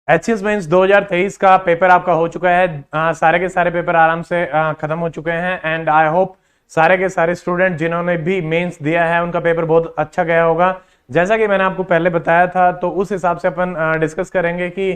HCS mains 2023 का paper आपका हो चुका है। सारे के सारे पेपर आराम से खत्म हो चुके हैं एंड आई होप सारे के सारे स्टूडेंट जिन्होंने भी मेंस दिया है उनका पेपर बहुत अच्छा गया होगा। जैसा कि मैंने आपको पहले बताया था तो उस हिसाब से अपन डिस्कस करेंगे कि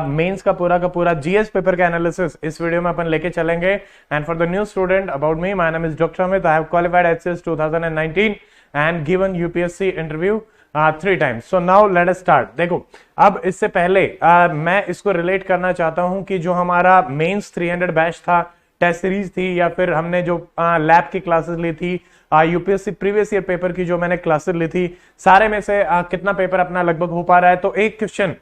मेंस का पूरा जीएस पेपर का एनालिसिस इस वीडियो में अपन लेके चलेंगे। And for the new student about me, my name is doctor Amit. I have qualified HCS 2019 and given UPSC interview 3 times। So now let us start. देखो, अब इससे पहले मैं इसको रिलेट करना चाहता हूं कि जो हमारा मेंस 300 बैच था, टेस्ट सीरीज थी, या फिर हमने जो लैब की क्लासेस ली थी, यूपीएससी प्रीवियस ईयर पेपर की जो मैंने क्लासेस ली थी, सारे में से कितना पेपर अपना लगभग हो पा रहा है। तो एक क्वेश्चन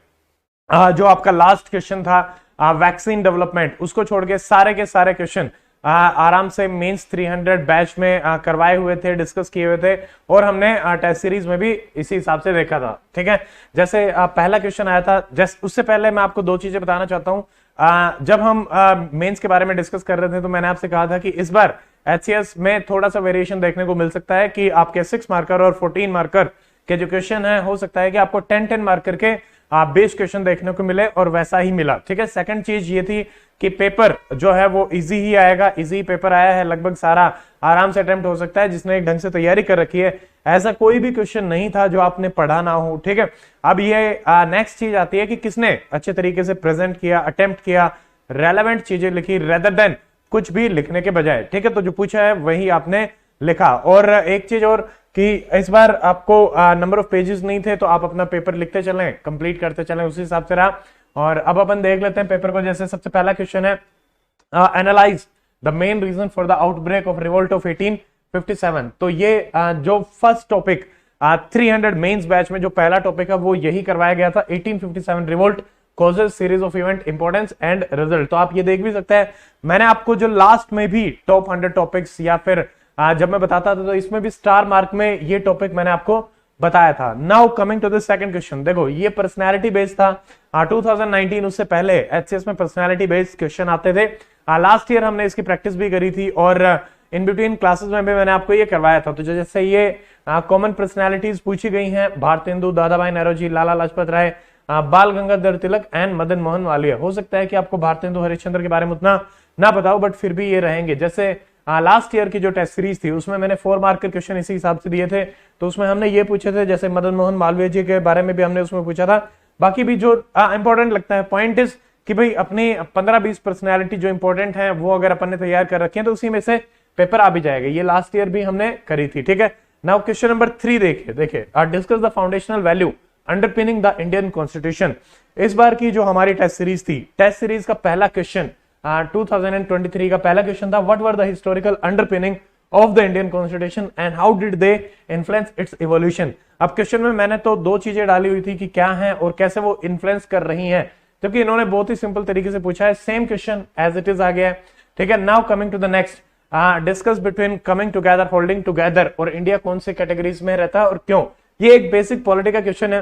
जो आपका लास्ट क्वेश्चन था वैक्सीन डेवलपमेंट, उसको छोड़ के सारे क्वेश्चन आराम से मेंस 300 बैच में करवाए हुए थे, डिस्कस किए हुए थे, और हमने टेस्ट सीरीज में भी इसी हिसाब से देखा था। ठीक है, जैसे पहला क्वेश्चन आया था, उससे पहले मैं आपको दो चीजें बताना चाहता हूं। जब हम मेंस के बारे में डिस्कस कर रहे थे तो मैंने आपसे कहा था कि इस बार एचसीएस में थोड़ा सा वेरिएशन देखने को मिल सकता है कि आपके 6 मार्कर और 14 मार्कर के जो क्वेश्चन है, हो सकता है कि आपको 10 मार्कर के बेस क्वेश्चन देखने को मिले, और वैसा ही मिला। ठीक है, सेकंड चीज ये थी कि पेपर जो है वो इजी ही आएगा, इजी पेपर आया है, लगभग सारा आराम से अटेम्प्ट हो सकता है जिसने एक ढंग से तैयारी कर रखी है। ऐसा कोई भी क्वेश्चन नहीं था जो आपने पढ़ा ना हो। ठीक है, अब ये नेक्स्ट चीज आती है कि किसने अच्छे तरीके से प्रेजेंट किया, अटेम्प्ट किया, रेलेवेंट चीजें लिखी रेदर देन कुछ भी लिखने के बजाय। ठीक है, तो जो पूछा है वही आपने लिखा। और एक चीज और कि इस बार आपको नंबर ऑफ पेजेस नहीं थे, तो आप अपना पेपर लिखते चलें, कंप्लीट करते चलें, उसी हिसाब से रहा। और अब अपन देख लेते हैं पेपर को। जैसे सबसे पहला क्वेश्चन है, analyse the main reason for the outbreak of revolt of 1857। तो ये जो फर्स्ट टॉपिक 300 मेंस बैच में जो पहला टॉपिक है वो यही करवाया गया था, 1857 revolt, causes, series of event, importance and result. तो आप ये देख भी सकते हैं, मैंने आपको जो लास्ट में भी टॉप 100 टॉपिक्स या फिर जब मैं बताता था तो इसमें भी स्टार मार्क में ये टॉपिक मैंने आपको बताया था। Now coming to the second question, देखो ये पर्सनालिटी बेस्ड था 2019, उससे पहले एचसीएस में पर्सनालिटी बेस्ड क्वेश्चन आते थे। लास्ट ईयर हमने इसकी प्रैक्टिस भी करी थी और इन बिटवीन क्लासेस में भी मैंने आपको ये करवाया था। तो जैसे ये कॉमन पर्सनालिटीज पूछी गई हैं, भारतेंदु, दादा भाई नौरोजी, लाला लाजपत राय, बाल गंगाधर तिलक एंड मदन मोहन मालवीय। हो सकता है कि आपको भारतेंदु हरिश्चंद्र के बारे में उतना ना बताओ, बट फिर भी ये रहेंगे। जैसे लास्ट ईयर की जो टेस्ट सीरीज थी उसमें मैंने 4 मार्क के क्वेश्चन इसी हिसाब से दिए थे, तो उसमें हमने ये पूछे थे, जैसे मदन मोहन मालवीय जी के बारे में भी हमने उसमें पूछा था। बाकी भी जो इंपॉर्टेंट लगता है, पॉइंट इज कि भाई अपनी 15-20 पर्सनैलिटी जो इंपॉर्टेंट है वो अगर अपन ने तैयार कर रखी है तो उसी में से पेपर आ भी जाएगा। ये लास्ट ईयर भी हमने करी थी। ठीक है, नाउ क्वेश्चन नंबर 3 देखिए, discuss the foundational value underpinning the Indian constitution. इस बार की जो हमारी टेस्ट सीरीज थी, टेस्ट सीरीज का पहला क्वेश्चन 2023 का पहला क्वेश्चन था, what were the historical underpinning of the Indian constitution and how did they influence it's evolution. अब क्वेश्चन में मैंने तो दो चीजें डाली हुई थी कि क्या है और कैसे वो इन्फ्लुएंस कर रही हैं, क्योंकि इन्होंने बहुत ही सिंपल तरीके से पूछा है। Same question as it is आ गया है। ठीक है, now coming to the next, discuss between coming together, holding together और इंडिया कौन से कैटेगरीज में रहता है और क्यों। ये एक बेसिक पॉलिटी का क्वेश्चन है।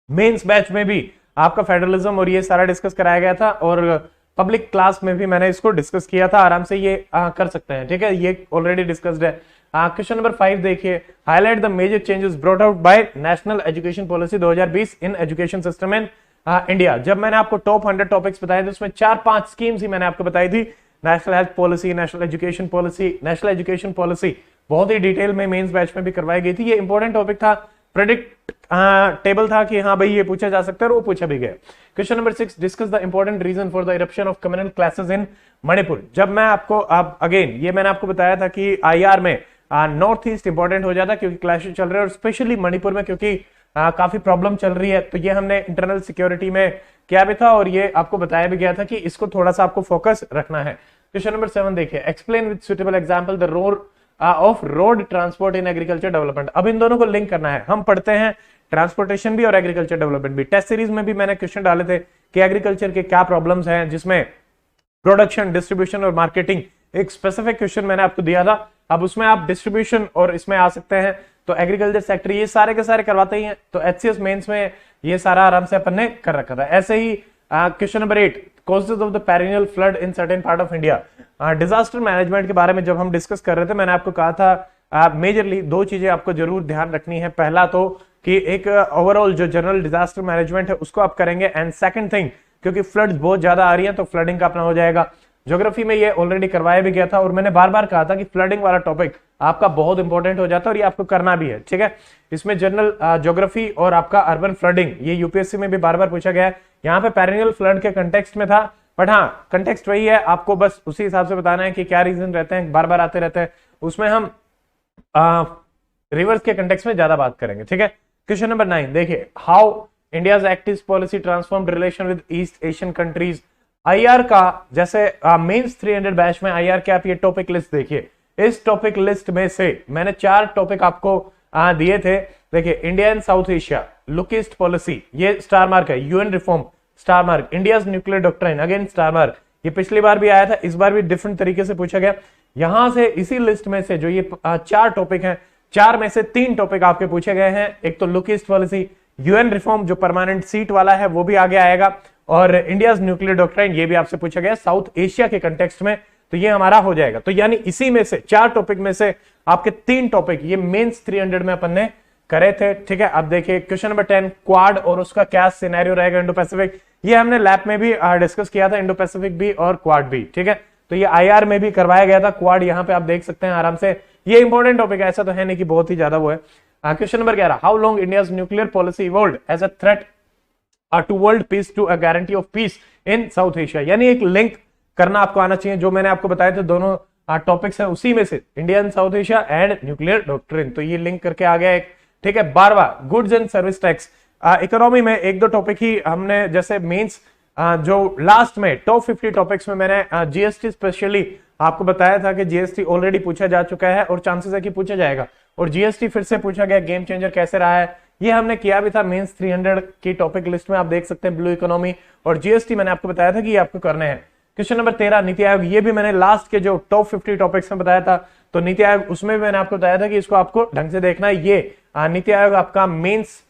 मेंस बैच में भी आपका फेडरलिज्म और ये सारा डिस्कस कराया गया था, और पब्लिक क्लास में भी मैंने इसको डिस्कस किया था। आराम से ये कर सकते हैं। ठीक है, ये ऑलरेडी डिस्कस्ड है। क्वेश्चन नंबर 5 देखिए, highlight the major changes brought out by national education policy 2020 in education system in India. जब मैंने आपको टॉप 100 टॉपिक्स बताए थे उसमें 4-5 स्कीम्स ही मैंने आपको बताई थी। National health policy, national education policy, national education policy बहुत ही डिटेल में मेंस बैच में भी करवाई गई थी। ये इंपॉर्टेंट टॉपिक था, प्रेडिक्ट टेबल था कि हाँ भाई ये पूछा जा सकता है, और वो पूछा भी गया। Question number 6, discuss the important reason for the eruption of communal clashes in Manipur. जब मैं आपको अगेन ये मैंने आपको बताया था कि आईआर में नॉर्थ ईस्ट इंपॉर्टेंट हो जाता क्योंकि क्लैशेस चल रहे हैं, और स्पेशली मणिपुर में क्योंकि काफी प्रॉब्लम चल रही है। तो ये हमने इंटरनल सिक्योरिटी में किया भी था और ये आपको बताया भी गया था कि इसको थोड़ा सा आपको फोकस रखना है। क्वेश्चन नंबर 7 देखिए, explain with suitable example the role of road transport in agriculture development. अब इन दोनों को लिंक करना है। हम पढ़ते हैं ट्रांसपोर्टेशन भी और एग्रीकल्चर डेवलपमेंट भी। टेस्ट सीरीज में भी मैंने क्वेश्चन डाले थे कि एग्रीकल्चर के क्या प्रॉब्लम्स हैं, जिसमें प्रोडक्शन, डिस्ट्रीब्यूशन और मार्केटिंग एक स्पेसिफिक क्वेश्चन मैंने आपको दिया था। अब उसमें आप डिस्ट्रीब्यूशन और इसमें आ सकते हैं, तो एग्रीकल्चर सेक्टर ये सारे के सारे करवाते ही हैं। तो एचसीएस मेंस में ये सारा आराम से अपन ने कर रखा था। ऐसे ही question number 8, causes of the perennial flood in certain part of India. Disaster management के बारे में जब हम डिस्कस कर रहे थे, मैंने आपको कहा था मेजरली 2 चीजें आपको जरूर ध्यान रखनी है। पहला तो कि एक ओवरऑल जो जनरल डिजास्टर मैनेजमेंट है उसको आप करेंगे। एंड सेकंड थिंग, क्योंकि फ्लड्स बहुत ज्यादा आ रही है तो फ्लडिंग का अपना हो जाएगा। ज्योग्राफी में ये ऑलरेडी करवाया भी गया था और मैंने बार बार कहा था कि फ्लडिंग वाला टॉपिक आपका बहुत इंपॉर्टेंट हो जाता है और ये आपको करना भी है, ठीक है। इसमें जनरल ज्योग्राफी और आपका अर्बन फ्लडिंग, ये यूपीएससी में भी बार बार पूछा गया है। यहाँ पे पेरिनियल फ्लड के कंटेक्स्ट में था, बट हाँ कंटेक्स्ट वही है, आपको बस उसी हिसाब से बताना है कि क्या रीजन रहते हैं, बार बार आते रहते हैं। उसमें हम रिवर्स के कंटेक्स्ट में ज्यादा बात करेंगे, ठीक है। क्वेश्चन नंबर 9 देखिए, how India's active policy transformed relation with east Asian countries. IR का जैसे मेंस 300 बैच में आईआर के आप ये टॉपिक लिस्ट देखिए। इस टॉपिक लिस्ट में से मैंने 4 टॉपिक आपको दिए थे। देखिए, India and South Asia, look east policy, ये स्टार मार्क है। UN reform, star mark. India's nuclear doctrine, again star mark. ये पिछली बार भी आया था, इस बार भी डिफरेंट तरीके से पूछा गया। यहां से इसी लिस्ट में से जो ये 4 टॉपिक हैं, 4 में से 3 टॉपिक आपके पूछे गए हैं। एक तो look east policy, UN reform जो परमानेंट सीट वाला है वो भी आगे आएगा, और इंडियाज न्यूक्लियर डॉक्ट्राइन ये भी आपसे पूछा गया साउथ एशिया के कंटेक्स्ट में, तो ये हमारा हो जाएगा। तो यानी इसी में से 4 टॉपिक में से आपके 3 टॉपिक ये मेंस 300 में अपन ने करे थे, ठीक है। अब देखिए क्वेश्चन नंबर 10, क्वाड और उसका क्या सिनेरियो रहेगा इंडो पैसिफिक। ये हमने लैब में भी डिस्कस किया था, इंडो पैसिफिक भी और क्वाड भी, ठीक है। तो ये आईआर में भी करवाया गया था क्वाड, यहाँ पे आप देख सकते हैं आराम से। ये इंपॉर्टेंट टॉपिक है, ऐसा तो है नहीं कि बहुत ही ज्यादा वो है। Question number 11, how long India's nuclear policy evolved as a threat to world peace to a guarantee of peace in South Asia. यानी एक लिंक करना आपको आना चाहिए, जो मैंने आपको बताया थे दोनों टॉपिक्स हैं उसी में से, India and South Asia and nuclear doctrine, तो ये लिंक करके आ गया एक, ठीक है। 12वां, goods and service tax. Economy में 1-2 टॉपिक ही हमने, जैसे मेंस जो लास्ट में टॉप 50 टॉपिक्स में मैंने जीएसटी स्पेशली आपको बताया था कि जीएसटी ऑलरेडी पूछा जा चुका है और चांसेस है कि पूछा जाएगा, और जीएसटी फिर से पूछा गया, गेम चेंजर कैसे रहा है, ये हमने किया भी था मेंस 300 की टॉपिक लिस्ट में, आप देख सकते हैं। ब्लू इकोनॉमी और जीएसटी मैंने आपको बताया था कि ये आपको करने हैं। क्वेश्चन नंबर 13, नीति आयोग, ये भी मैंने लास्ट के जो टॉप 50 टॉपिक्स में बताया था, तो नीति आयोग उसमें भी मैंने आपको बताया था कि इसको आपको ढंग से देखना है। ये नीति आयोग आपका मेंस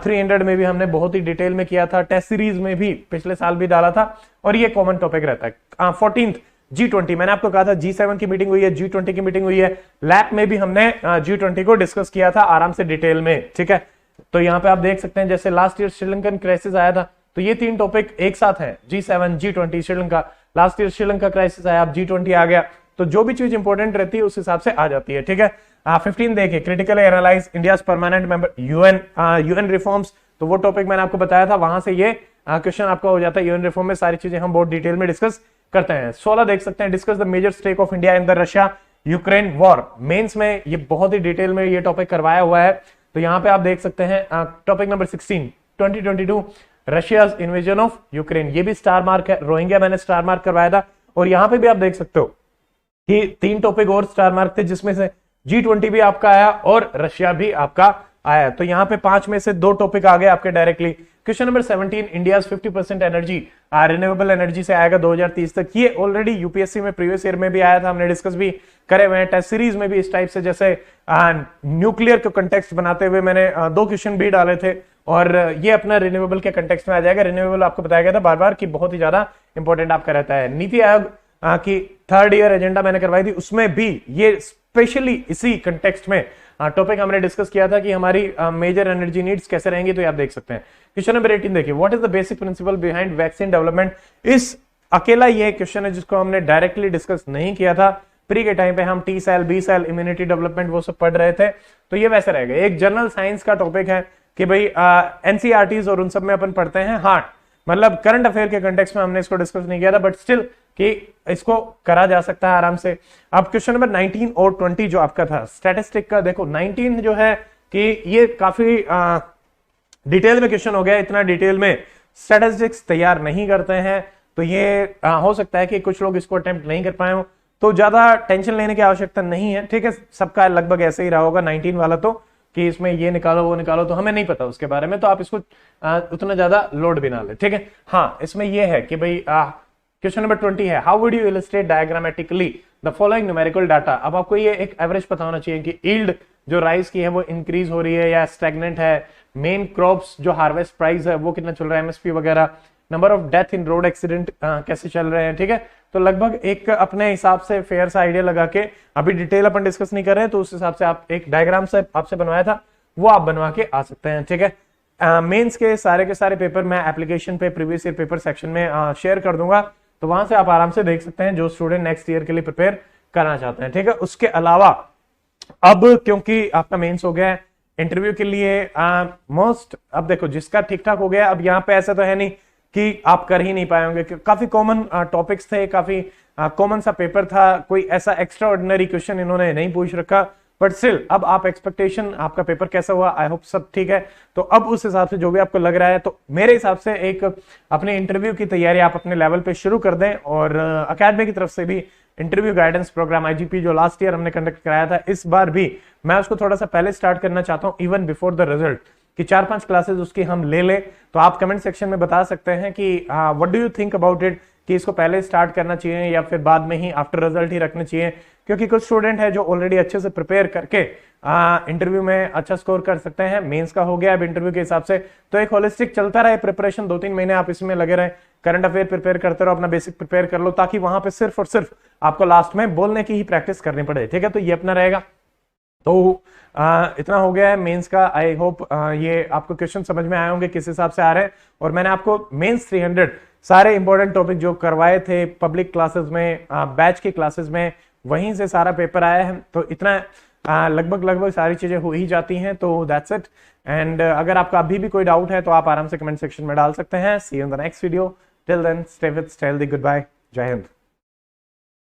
300 में भी हमने बहुत ही डिटेल में किया था, टेस्ट सीरीज में भी पिछले साल भी डाला था, और ये कॉमन टॉपिक रहता है। 14th, G20, मैंने आपको कहा था G7 की मीटिंग हुई है, G20 की मीटिंग हुई है। लैब में भी हमने G20 को डिस्कस किया था आराम से डिटेल में, ठीक है। तो यहाँ पे आप देख सकते हैं, जैसे लास्ट ईयर श्रीलंकन क्राइसिस आया था, तो ये 3 टॉपिक एक साथ हैं, G7, G20, Sri Lanka. Last year Sri Lanka crisis आया, अब G20 आ गया, तो जो भी चीज इंपॉर्टेंट रहती है उस हिसाब से आ जाती है, ठीक है। 15 देखिए, critically analyse India's permanent member UN reforms, तो वो टॉपिक मैंने आपको बताया था, वहां से ये क्वेश्चन आपका हो जाता है। यूएन रिफॉर्म में सारी चीजें हम बहुत डिटेल में डिस्कस करते हैं। 16 देख सकते हैं, discuss the major stake of India in the Russia Ukraine war. Mains में ये बहुत ही डिटेल में ये टॉपिक करवाया हुआ है, तो यहाँ पे आप देख सकते हैं। Topic number 16, 2022 Russia's invasion of Ukraine, ये भी स्टार मार्क है। रोहिंग्या मैंने स्टार मार्क करवाया था, और यहाँ पे भी आप देख सकते हो कि 3 टॉपिक और स्टार मार्क थे, जिसमें से G20 भी आपका आया और रशिया भी आपका आया, तो यहाँ पे 5 में से 2 टॉपिक आ गए आपके directly. Question number 17, India's 50% energy renewable energy से आएगा 2030 तक। ये ऑलरेडी यूपीएससी में प्रीवियस ईयर में भी आया था, हमने डिस्कस भी करे हुए हैं। टेस्ट सीरीज में भी इस टाइप से, जैसे न्यूक्लियर के कंटेक्स्ट बनाते हुए मैंने 2 क्वेश्चन भी डाले थे, और ये अपना रिन्यूएबल के कंटेक्स्ट में आ जाएगा। रिन्यूएबल आपको बताया गया था बार बार कि बहुत ही ज्यादा इंपॉर्टेंट आपका रहता है। नीति आयोग की 3rd ईयर एजेंडा मैंने करवाई थी, उसमें भी ये स्पेशली इसी कंटेक्स्ट में टॉपिक हमने डिस्कस किया था कि हमारी मेजर एनर्जी नीड्स कैसे रहेंगी, तो ये आप देख सकते हैं। क्वेश्चन नंबर 18 देखिए, what is the basic principle behind vaccine development. इस अकेला ये क्वेश्चन है जिसको हमने डायरेक्टली डिस्कस नहीं किया था। प्री के टाइम पे हम T cell, B cell, immunity development वो सब पढ़ रहे थे, तो ये वैसे रहेगा। एक जनरल साइंस का टॉपिक है कि भाई एनसीईआरटीज और उन सब में अपन पढ़ते हैं, हाँ मतलब करंट अफेयर के कंटेक्स्ट में हमने इसको डिस्कस नहीं किया था, बट स्टिल कि इसको करा जा सकता है आराम से। अब क्वेश्चन नंबर 19 और 20 जो आपका था स्टैटिस्टिक का, देखो 19 जो है कि ये काफी डिटेल में क्वेश्चन हो गया। इतना डिटेल में स्टैटिस्टिक्स तैयार नहीं करते हैं, तो ये हो सकता है कि कुछ लोग इसको अटेम्प्ट नहीं कर पाए हो, तो ज्यादा टेंशन लेने की आवश्यकता नहीं है, ठीक है। सबका लगभग ऐसे ही रहा होगा 19 वाला, तो कि इसमें ये निकालो वो निकालो, तो हमें नहीं पता उसके बारे में, तो आप इसको उतना ज्यादा लोड भी ना ले, ठीक है। हाँ, इसमें ये है कि भाई क्वेश्चन नंबर 20 है, how would you illustrate diagrammatically the following numerical data. अब आपको ये एक एवरेज पता होना चाहिए कि यील्ड जो राइस की है वो इंक्रीज हो रही है या स्टैग्नेंट है, मेन क्रॉप्स जो हार्वेस्ट प्राइस है वो कितना चल रहा है, एमएसपी वगैरह, number of death in road accident कैसे चल रहे हैं, ठीक है। तो लगभग एक अपने हिसाब से फेयर सा आइडिया लगा के, अभी डिटेल अपन डिस्कस नहीं कर रहे हैं, तो उस हिसाब से आप एक डायग्राम से आपसे बनवाया था, वो आप बनवा के आ सकते हैं। ठीक है, मेंस के सारे पेपर मैं एप्लीकेशन पे प्रीवियस ईयर पेपर सेक्शन में शेयर कर दूंगा, तो वहां से आप आराम से देख सकते हैं जो स्टूडेंट नेक्स्ट ईयर के लिए प्रिपेयर करना चाहते हैं। ठीक है, उसके अलावा अब क्योंकि आपका मेंस हो गया है, इंटरव्यू के लिए मोस्ट अब देखो जिसका ठीक ठाक हो गया, अब यहाँ पे ऐसा तो है नहीं कि आप कर ही नहीं पाए होंगे, काफी कॉमन टॉपिक्स थे, काफी कॉमन सा पेपर था, कोई ऐसा एक्स्ट्रा ऑर्डिनरी क्वेश्चन इन्होंने नहीं पूछ रखा, बट स्टिल अब आप एक्सपेक्टेशन आपका पेपर कैसा हुआ, आई होप सब ठीक है। तो अब उस हिसाब से जो भी आपको लग रहा है, तो मेरे हिसाब से एक अपने इंटरव्यू की तैयारी आप अपने लेवल पे शुरू कर दें, और अकेडमी की तरफ से भी इंटरव्यू गाइडेंस प्रोग्राम आईजीपी जो लास्ट ईयर हमने कंडक्ट कराया था, इस बार भी मैं उसको थोड़ा सा पहले स्टार्ट करना चाहता हूं, इवन बिफोर द रिजल्ट, कि 4-5 क्लासेस उसकी हम ले लें। तो आप कमेंट सेक्शन में बता सकते हैं कि what do you think about it, कि इसको पहले स्टार्ट करना चाहिए या फिर बाद में ही आफ्टर रिजल्ट ही रखने चाहिए, क्योंकि कुछ स्टूडेंट है जो ऑलरेडी अच्छे से प्रिपेयर करके इंटरव्यू में अच्छा स्कोर कर सकते हैं। मेंस का हो गया अब इंटरव्यू के हिसाब से, तो एक होलिस्टिक चलता रहे प्रिपरेशन, 2-3 महीने आप इसमें लगे रहे, करंट अफेयर प्रिपेयर करते रहो, अपना बेसिक प्रिपेयर कर लो, ताकि वहां पे सिर्फ और सिर्फ आपको लास्ट में बोलने की ही प्रैक्टिस करनी पड़े। ठीक है, तो ये अपना रहेगा। तो इतना हो गया है मेंस का। आई होप ये आपको क्वेश्चन समझ में आए होंगे किस हिसाब से आ रहे हैं, और मैंने आपको मेंस 300 सारे इंपॉर्टेंट टॉपिक जो करवाए थे पब्लिक क्लासेस में, बैच की क्लासेस में, वहीं से सारा पेपर आया है। तो इतना लगभग सारी चीजें हो ही जाती हैं। तो दैट्स इट। एंड अगर आपका अभी भी कोई डाउट है तो आप आराम से कमेंट सेक्शन में डाल सकते हैं। See you in the next video. Till then stay with stay healthy. Goodbye. जय हिंद।